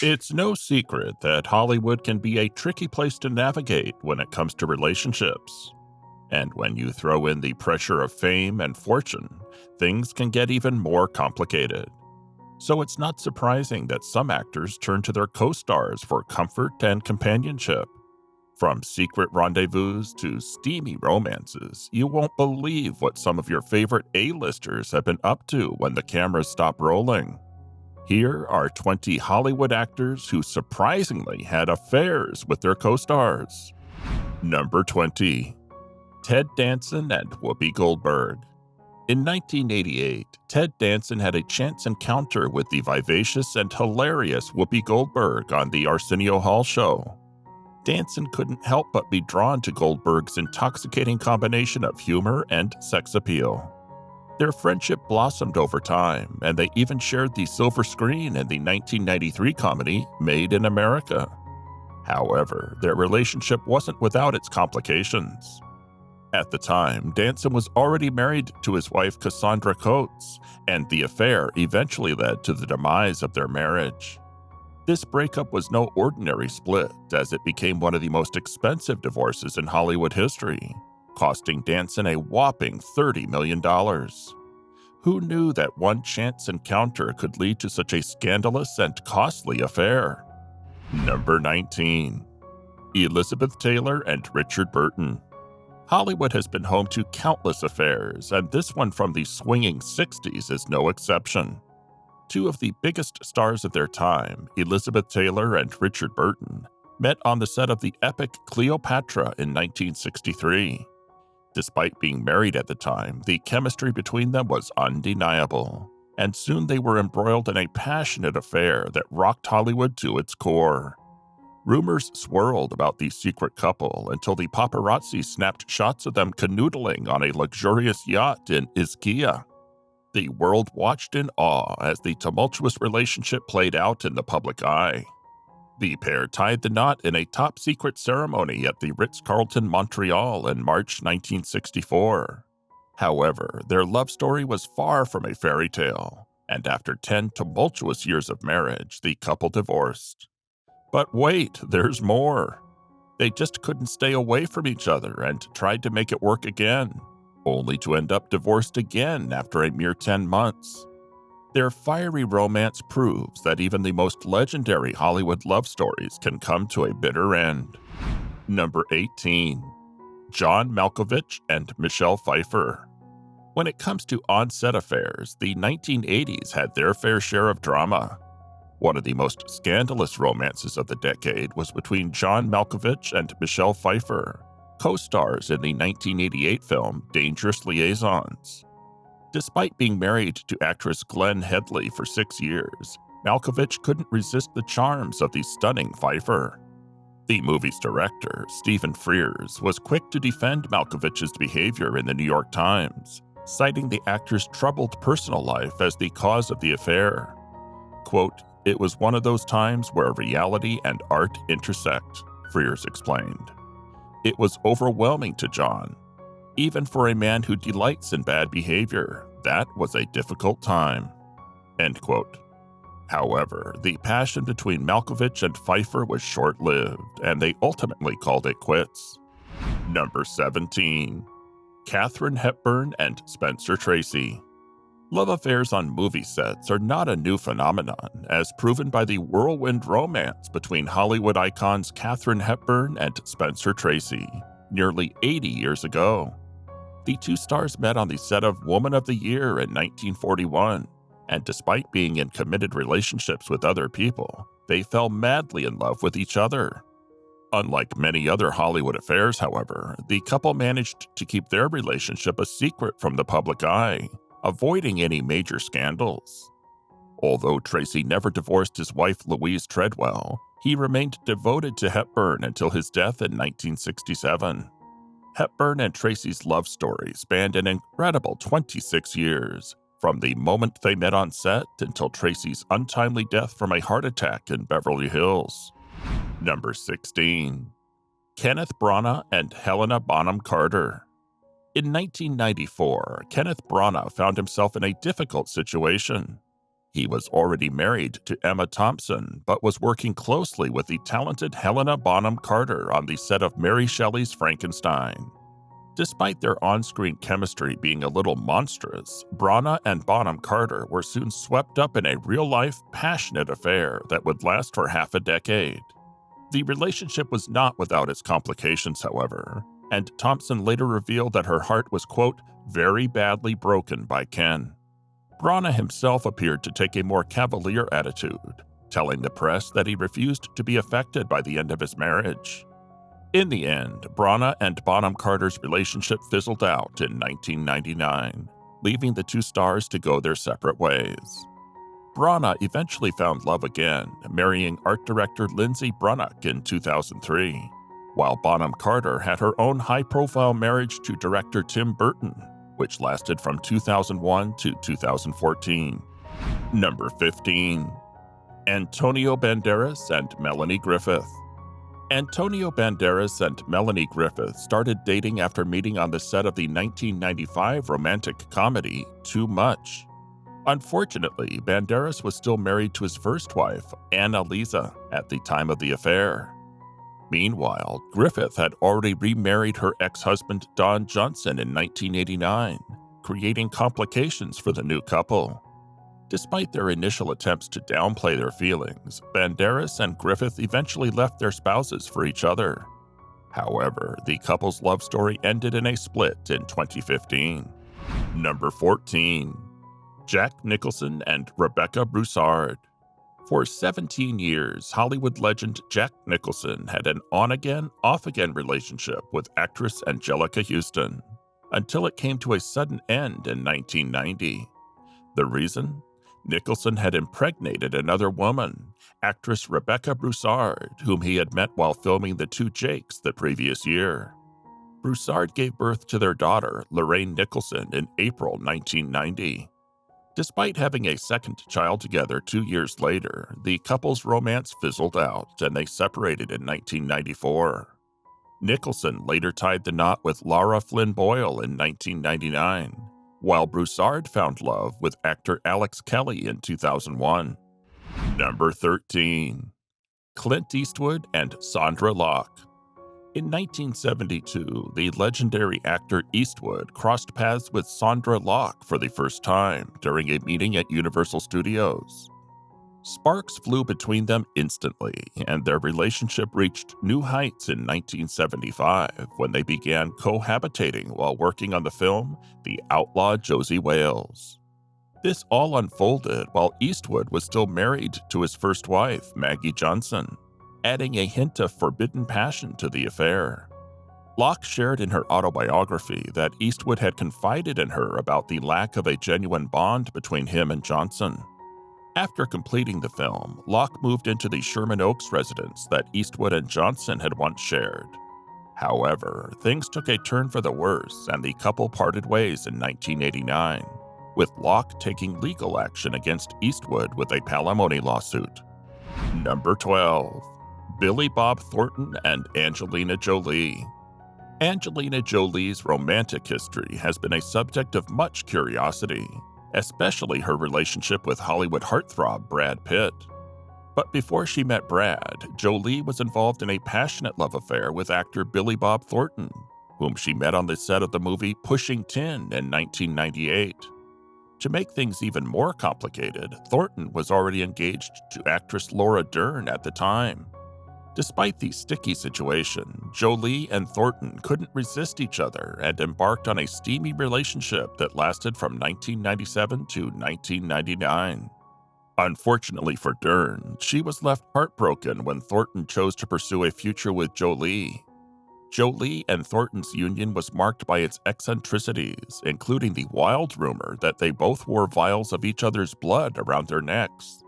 It's no secret that Hollywood can be a tricky place to navigate when it comes to relationships. And when you throw in the pressure of fame and fortune, things can get even more complicated. So it's not surprising that some actors turn to their co-stars for comfort and companionship. From secret rendezvous to steamy romances, you won't believe what some of your favorite A-listers have been up to when the cameras stop rolling. Here are 20 Hollywood actors who surprisingly had affairs with their co-stars. Number 20. Ted Danson and Whoopi Goldberg. In 1988, Ted Danson had a chance encounter with the vivacious and hilarious Whoopi Goldberg on the Arsenio Hall show. Danson couldn't help but be drawn to Goldberg's intoxicating combination of humor and sex appeal. Their friendship blossomed over time, and they even shared the silver screen in the 1993 comedy Made in America. However, their relationship wasn't without its complications. At the time, Danson was already married to his wife Cassandra Coates, and the affair eventually led to the demise of their marriage. This breakup was no ordinary split, as it became one of the most expensive divorces in Hollywood history, costing Danson a whopping $30 million. Who knew that one chance encounter could lead to such a scandalous and costly affair? Number 19. Elizabeth Taylor and Richard Burton. Hollywood has been home to countless affairs, and this one from the swinging 60s is no exception. Two of the biggest stars of their time, Elizabeth Taylor and Richard Burton, met on the set of the epic Cleopatra in 1963. Despite being married at the time, the chemistry between them was undeniable, and soon they were embroiled in a passionate affair that rocked Hollywood to its core. Rumors swirled about the secret couple until the paparazzi snapped shots of them canoodling on a luxurious yacht in Ischia. The world watched in awe as the tumultuous relationship played out in the public eye. The pair tied the knot in a top-secret ceremony at the Ritz-Carlton, Montreal in March 1964. However, their love story was far from a fairy tale, and after 10 tumultuous years of marriage, the couple divorced. But wait, there's more. They just couldn't stay away from each other and tried to make it work again, only to end up divorced again after a mere 10 months. Their fiery romance proves that even the most legendary Hollywood love stories can come to a bitter end. Number 18. John Malkovich and Michelle Pfeiffer. When it comes to on-set affairs, the 1980s had their fair share of drama. One of the most scandalous romances of the decade was between John Malkovich and Michelle Pfeiffer, co-stars in the 1988 film Dangerous Liaisons. Despite being married to actress Glenn Headley for 6 years, Malkovich couldn't resist the charms of the stunning Pfeiffer. The movie's director, Stephen Frears, was quick to defend Malkovich's behavior in the New York Times, citing the actor's troubled personal life as the cause of the affair. Quote, "It was one of those times where reality and art intersect," Frears explained. "It was overwhelming to John. Even for a man who delights in bad behavior, that was a difficult time." End quote. However, the passion between Malkovich and Pfeiffer was short-lived, and they ultimately called it quits. Number 17. Katharine Hepburn and Spencer Tracy. Love affairs on movie sets are not a new phenomenon, as proven by the whirlwind romance between Hollywood icons Katharine Hepburn and Spencer Tracy, nearly 80 years ago. The two stars met on the set of Woman of the Year in 1941, and despite being in committed relationships with other people, they fell madly in love with each other. Unlike many other Hollywood affairs, however, the couple managed to keep their relationship a secret from the public eye, avoiding any major scandals. Although Tracy never divorced his wife Louise Treadwell, he remained devoted to Hepburn until his death in 1967. Hepburn and Tracy's love story spanned an incredible 26 years, from the moment they met on set until Tracy's untimely death from a heart attack in Beverly Hills. Number 16. Kenneth Branagh and Helena Bonham Carter. In 1994, Kenneth Branagh found himself in a difficult situation. He was already married to Emma Thompson, but was working closely with the talented Helena Bonham Carter on the set of Mary Shelley's Frankenstein. Despite their on-screen chemistry being a little monstrous, Branagh and Bonham Carter were soon swept up in a real-life, passionate affair that would last for half a decade. The relationship was not without its complications, however, and Thompson later revealed that her heart was, quote, very badly broken by Ken. Branagh himself appeared to take a more cavalier attitude, telling the press that he refused to be affected by the end of his marriage. In the end, Branagh and Bonham Carter's relationship fizzled out in 1999, leaving the two stars to go their separate ways. Branagh eventually found love again, marrying art director Lindsay Brunnock in 2003, while Bonham Carter had her own high-profile marriage to director Tim Burton, which lasted from 2001 to 2014. Number 15. Antonio Banderas and Melanie Griffith. Antonio Banderas and Melanie Griffith started dating after meeting on the set of the 1995 romantic comedy Too Much. Unfortunately, Banderas was still married to his first wife, Anna Lisa, at the time of the affair. Meanwhile, Griffith had already remarried her ex-husband Don Johnson in 1989, creating complications for the new couple. Despite their initial attempts to downplay their feelings, Banderas and Griffith eventually left their spouses for each other. However, the couple's love story ended in a split in 2015. Number 14. Jack Nicholson and Rebecca Broussard. For 17 years, Hollywood legend Jack Nicholson had an on-again, off-again relationship with actress Angelica Houston, until it came to a sudden end in 1990. The reason? Nicholson had impregnated another woman, actress Rebecca Broussard, whom he had met while filming The Two Jakes the previous year. Broussard gave birth to their daughter, Lorraine Nicholson, in April 1990. Despite having a second child together 2 years later, the couple's romance fizzled out and they separated in 1994. Nicholson later tied the knot with Lara Flynn Boyle in 1999, while Broussard found love with actor Alex Kelly in 2001. Number 13. Clint Eastwood and Sondra Locke. In 1972, the legendary actor Eastwood crossed paths with Sondra Locke for the first time during a meeting at Universal Studios. Sparks flew between them instantly, and their relationship reached new heights in 1975 when they began cohabitating while working on the film The Outlaw Josie Wales. This all unfolded while Eastwood was still married to his first wife, Maggie Johnson, adding a hint of forbidden passion to the affair. Locke shared in her autobiography that Eastwood had confided in her about the lack of a genuine bond between him and Johnson. After completing the film, Locke moved into the Sherman Oaks residence that Eastwood and Johnson had once shared. However, things took a turn for the worse and the couple parted ways in 1989, with Locke taking legal action against Eastwood with a palimony lawsuit. Number 12. Billy Bob Thornton and Angelina Jolie. Angelina Jolie's romantic history has been a subject of much curiosity, especially her relationship with Hollywood heartthrob Brad Pitt. But before she met Brad, Jolie was involved in a passionate love affair with actor Billy Bob Thornton, whom she met on the set of the movie Pushing Tin in 1998. To make things even more complicated, Thornton was already engaged to actress Laura Dern at the time. Despite the sticky situation, Jolie and Thornton couldn't resist each other and embarked on a steamy relationship that lasted from 1997 to 1999. Unfortunately for Dern, she was left heartbroken when Thornton chose to pursue a future with Jolie. Jolie and Thornton's union was marked by its eccentricities, including the wild rumor that they both wore vials of each other's blood around their necks.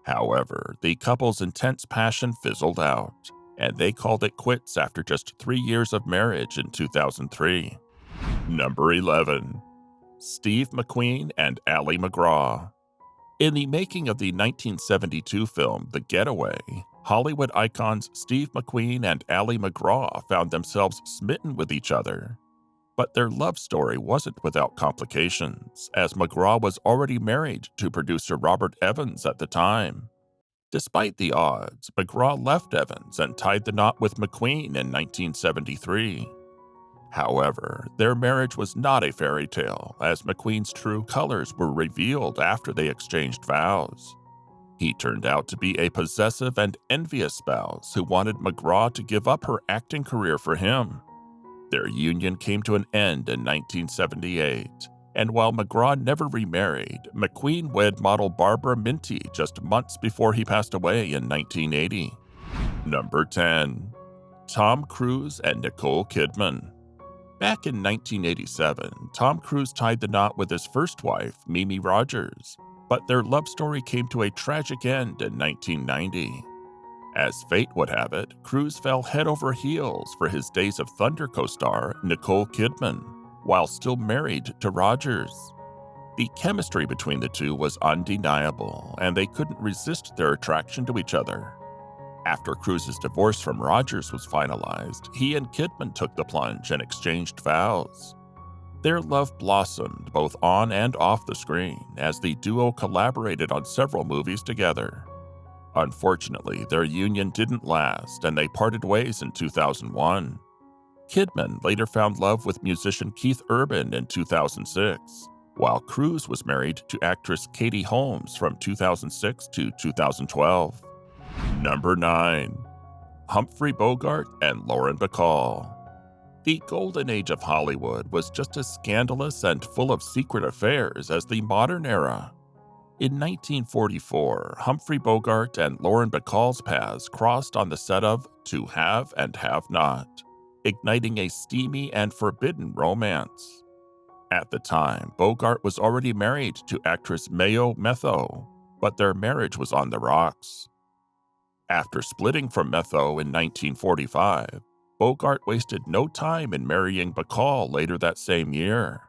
However, the couple's intense passion fizzled out, and they called it quits after just 3 years of marriage in 2003. Number 11. Steve McQueen and Ali MacGraw. In the making of the 1972 film The Getaway, Hollywood icons Steve McQueen and Ali MacGraw found themselves smitten with each other. But their love story wasn't without complications, as McGraw was already married to producer Robert Evans at the time. Despite the odds, McGraw left Evans and tied the knot with McQueen in 1973. However, their marriage was not a fairy tale, as McQueen's true colors were revealed after they exchanged vows. He turned out to be a possessive and envious spouse who wanted McGraw to give up her acting career for him. Their union came to an end in 1978, and while McGraw never remarried, McQueen wed model Barbara Minty just months before he passed away in 1980. Number 10. Tom Cruise and Nicole Kidman. Back in 1987, Tom Cruise tied the knot with his first wife, Mimi Rogers, but their love story came to a tragic end in 1990. As fate would have it, Cruise fell head over heels for his Days of Thunder co-star, Nicole Kidman, while still married to Rogers. The chemistry between the two was undeniable, and they couldn't resist their attraction to each other. After Cruise's divorce from Rogers was finalized, he and Kidman took the plunge and exchanged vows. Their love blossomed both on and off the screen as the duo collaborated on several movies together. Unfortunately, their union didn't last and they parted ways in 2001. Kidman later found love with musician Keith Urban in 2006, while Cruise was married to actress Katie Holmes from 2006 to 2012. Number 9. Humphrey Bogart and Lauren Bacall. The golden age of Hollywood was just as scandalous and full of secret affairs as the modern era. In 1944, Humphrey Bogart and Lauren Bacall's paths crossed on the set of To Have and Have Not, igniting a steamy and forbidden romance. At the time, Bogart was already married to actress Mayo Metho, but their marriage was on the rocks. After splitting from Metho in 1945, Bogart wasted no time in marrying Bacall later that same year.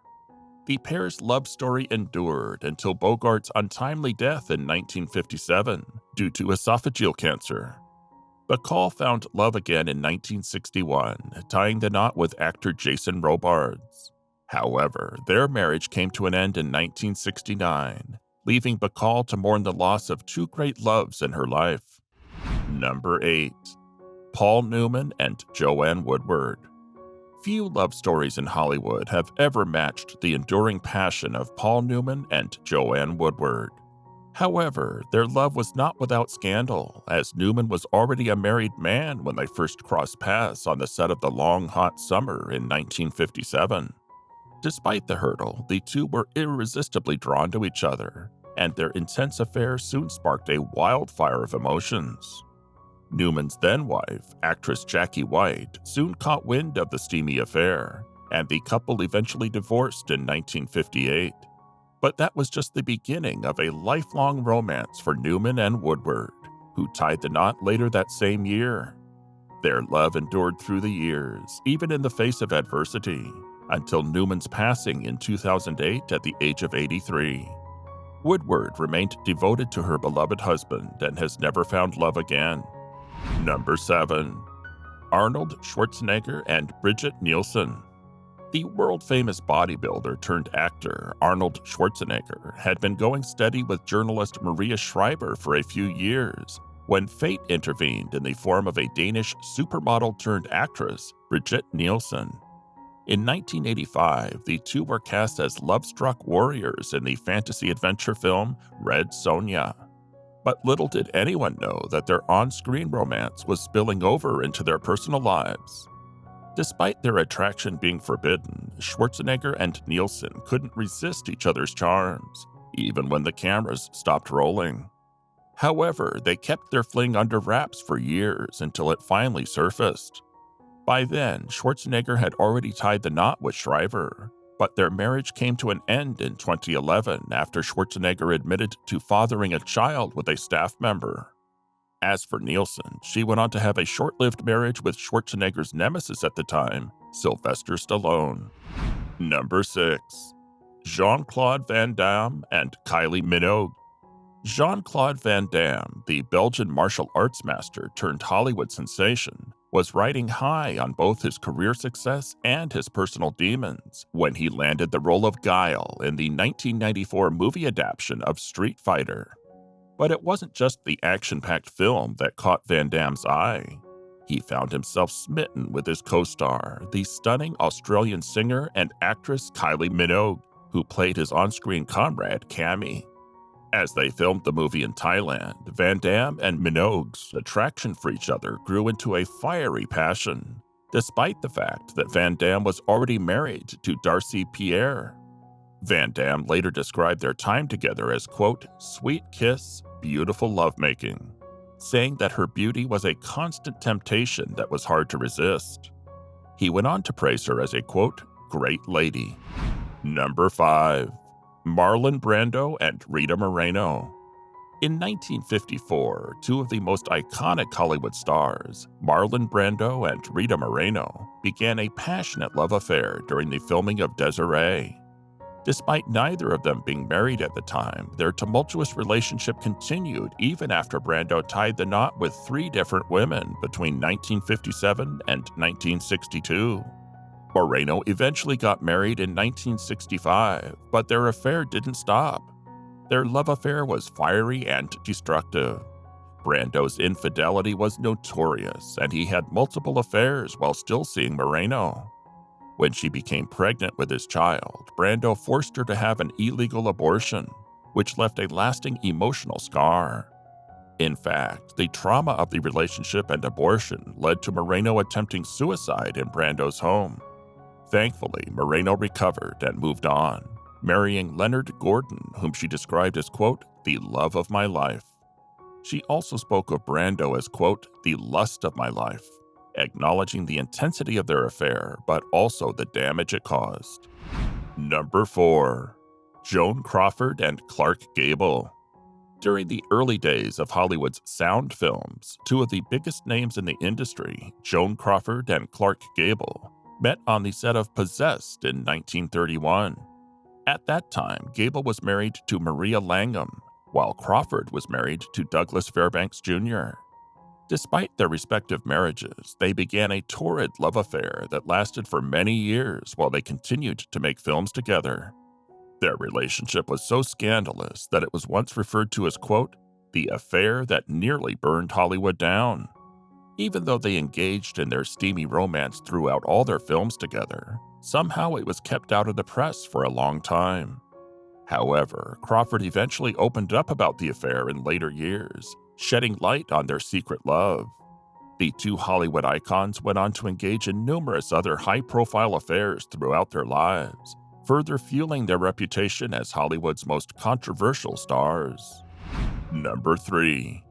The pair's love story endured until Bogart's untimely death in 1957 due to esophageal cancer. Bacall found love again in 1961, tying the knot with actor Jason Robards. However, their marriage came to an end in 1969, leaving Bacall to mourn the loss of two great loves in her life. Number 8. Paul Newman and Joanne Woodward. Few love stories in Hollywood have ever matched the enduring passion of Paul Newman and Joanne Woodward. However, their love was not without scandal, as Newman was already a married man when they first crossed paths on the set of The Long Hot Summer in 1957. Despite the hurdle, the two were irresistibly drawn to each other, and their intense affair soon sparked a wildfire of emotions. Newman's then-wife, actress Jackie White, soon caught wind of the steamy affair, and the couple eventually divorced in 1958. But that was just the beginning of a lifelong romance for Newman and Woodward, who tied the knot later that same year. Their love endured through the years, even in the face of adversity, until Newman's passing in 2008 at the age of 83. Woodward remained devoted to her beloved husband and has never found love again. Number 7. Arnold Schwarzenegger and Brigitte Nielsen. The world-famous bodybuilder turned actor Arnold Schwarzenegger had been going steady with journalist Maria Schreiber for a few years when fate intervened in the form of a Danish supermodel turned actress, Brigitte Nielsen. In 1985, the two were cast as love-struck warriors in the fantasy-adventure film Red Sonja. But little did anyone know that their on-screen romance was spilling over into their personal lives. Despite their attraction being forbidden, Schwarzenegger and Nielsen couldn't resist each other's charms, even when the cameras stopped rolling. However, they kept their fling under wraps for years until it finally surfaced. By then, Schwarzenegger had already tied the knot with Schreiber, but their marriage came to an end in 2011 after Schwarzenegger admitted to fathering a child with a staff member. As for Nielsen, she went on to have a short-lived marriage with Schwarzenegger's nemesis at the time, Sylvester Stallone. Number 6. Jean-Claude Van Damme and Kylie Minogue. Jean-Claude Van Damme, the Belgian martial arts master turned Hollywood sensation, was riding high on both his career success and his personal demons when he landed the role of Guile in the 1994 movie adaptation of Street Fighter. But it wasn't just the action-packed film that caught Van Damme's eye. He found himself smitten with his co-star, the stunning Australian singer and actress Kylie Minogue, who played his on-screen comrade Cammy. As they filmed the movie in Thailand, Van Damme and Minogue's attraction for each other grew into a fiery passion, despite the fact that Van Damme was already married to Darcy Pierre. Van Damme later described their time together as, quote, sweet kiss, beautiful lovemaking, saying that her beauty was a constant temptation that was hard to resist. He went on to praise her as a, quote, great lady. Number 5. Marlon Brando and Rita Moreno. In 1954, two of the most iconic Hollywood stars, Marlon Brando and Rita Moreno, began a passionate love affair during the filming of Desiree. Despite neither of them being married at the time, their tumultuous relationship continued even after Brando tied the knot with 3 different women between 1957 and 1962. Moreno eventually got married in 1965, but their affair didn't stop. Their love affair was fiery and destructive. Brando's infidelity was notorious, and he had multiple affairs while still seeing Moreno. When she became pregnant with his child, Brando forced her to have an illegal abortion, which left a lasting emotional scar. In fact, the trauma of the relationship and abortion led to Moreno attempting suicide in Brando's home. Thankfully, Moreno recovered and moved on, marrying Leonard Gordon, whom she described as, quote, the love of my life. She also spoke of Brando as, quote, the lust of my life, acknowledging the intensity of their affair, but also the damage it caused. Number 4. Joan Crawford and Clark Gable. During the early days of Hollywood's sound films, two of the biggest names in the industry, Joan Crawford and Clark Gable, met on the set of Possessed in 1931. At that time, Gable was married to Maria Langham, while Crawford was married to Douglas Fairbanks Jr. Despite their respective marriages, they began a torrid love affair that lasted for many years while they continued to make films together. Their relationship was so scandalous that it was once referred to as, quote, the affair that nearly burned Hollywood down. Even though they engaged in their steamy romance throughout all their films together, somehow it was kept out of the press for a long time. However, Crawford eventually opened up about the affair in later years, shedding light on their secret love. The two Hollywood icons went on to engage in numerous other high-profile affairs throughout their lives, further fueling their reputation as Hollywood's most controversial stars. Number 3.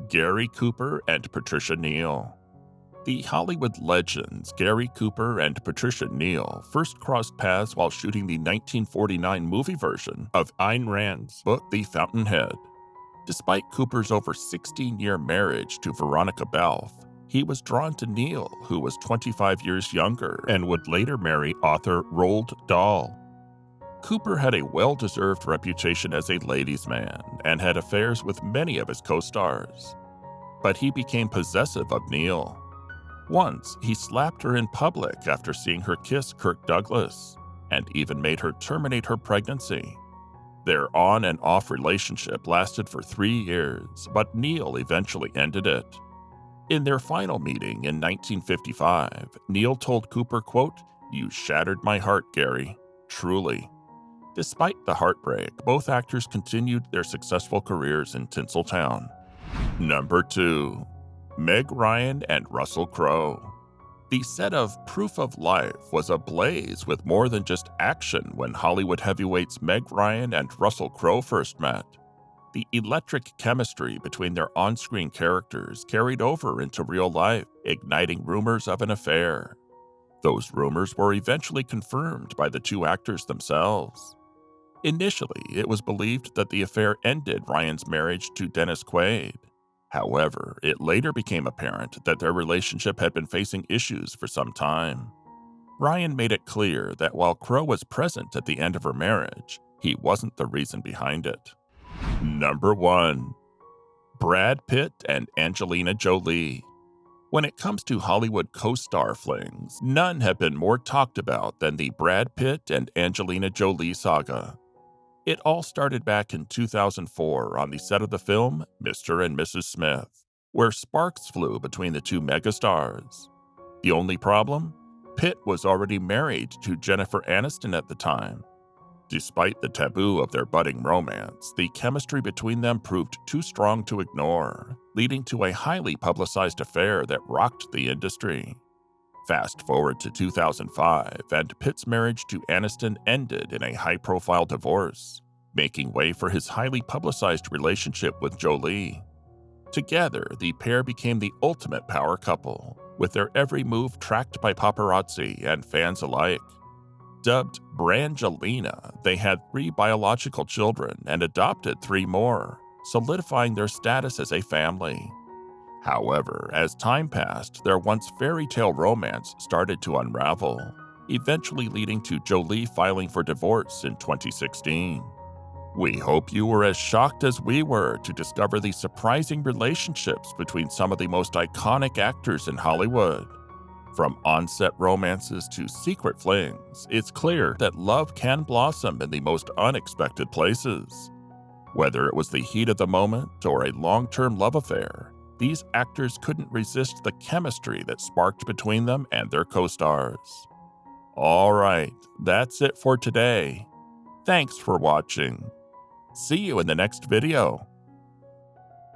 Gary Cooper and Patricia Neal. The Hollywood legends Gary Cooper and Patricia Neal first crossed paths while shooting the 1949 movie version of Ayn Rand's book The Fountainhead. Despite Cooper's over 16-year marriage to Veronica Balfe, he was drawn to Neal, who was 25 years younger and would later marry author Roald Dahl. Cooper had a well-deserved reputation as a ladies' man and had affairs with many of his co-stars. But he became possessive of Neal. Once, he slapped her in public after seeing her kiss Kirk Douglas, and even made her terminate her pregnancy. Their on and off relationship lasted for 3 years, but Neal eventually ended it. In their final meeting in 1955, Neal told Cooper, quote, "You shattered my heart, Gary. Truly." Despite the heartbreak, both actors continued their successful careers in Tinseltown. Number 2. Meg Ryan and Russell Crowe. The set of Proof of Life was ablaze with more than just action when Hollywood heavyweights Meg Ryan and Russell Crowe first met. The electric chemistry between their on-screen characters carried over into real life, igniting rumors of an affair. Those rumors were eventually confirmed by the two actors themselves. Initially, it was believed that the affair ended Ryan's marriage to Dennis Quaid. However, it later became apparent that their relationship had been facing issues for some time. Ryan made it clear that while Crowe was present at the end of her marriage, he wasn't the reason behind it. Number 1. Brad Pitt and Angelina Jolie. When it comes to Hollywood co-star flings, none have been more talked about than the Brad Pitt and Angelina Jolie saga. It all started back in 2004 on the set of the film Mr. and Mrs. Smith, where sparks flew between the two megastars. The only problem? Pitt was already married to Jennifer Aniston at the time. Despite the taboo of their budding romance, the chemistry between them proved too strong to ignore, leading to a highly publicized affair that rocked the industry. Fast forward to 2005, and Pitt's marriage to Aniston ended in a high-profile divorce, making way for his highly publicized relationship with Jolie. Together, the pair became the ultimate power couple, with their every move tracked by paparazzi and fans alike. Dubbed Brangelina, they had 3 biological children and adopted 3 more, solidifying their status as a family. However, as time passed, their once fairy tale romance started to unravel, eventually leading to Jolie filing for divorce in 2016. We hope you were as shocked as we were to discover the surprising relationships between some of the most iconic actors in Hollywood. From on-set romances to secret flings, it's clear that love can blossom in the most unexpected places. Whether it was the heat of the moment or a long-term love affair, these actors couldn't resist the chemistry that sparked between them and their co-stars. Alright, that's it for today. Thanks for watching. See you in the next video.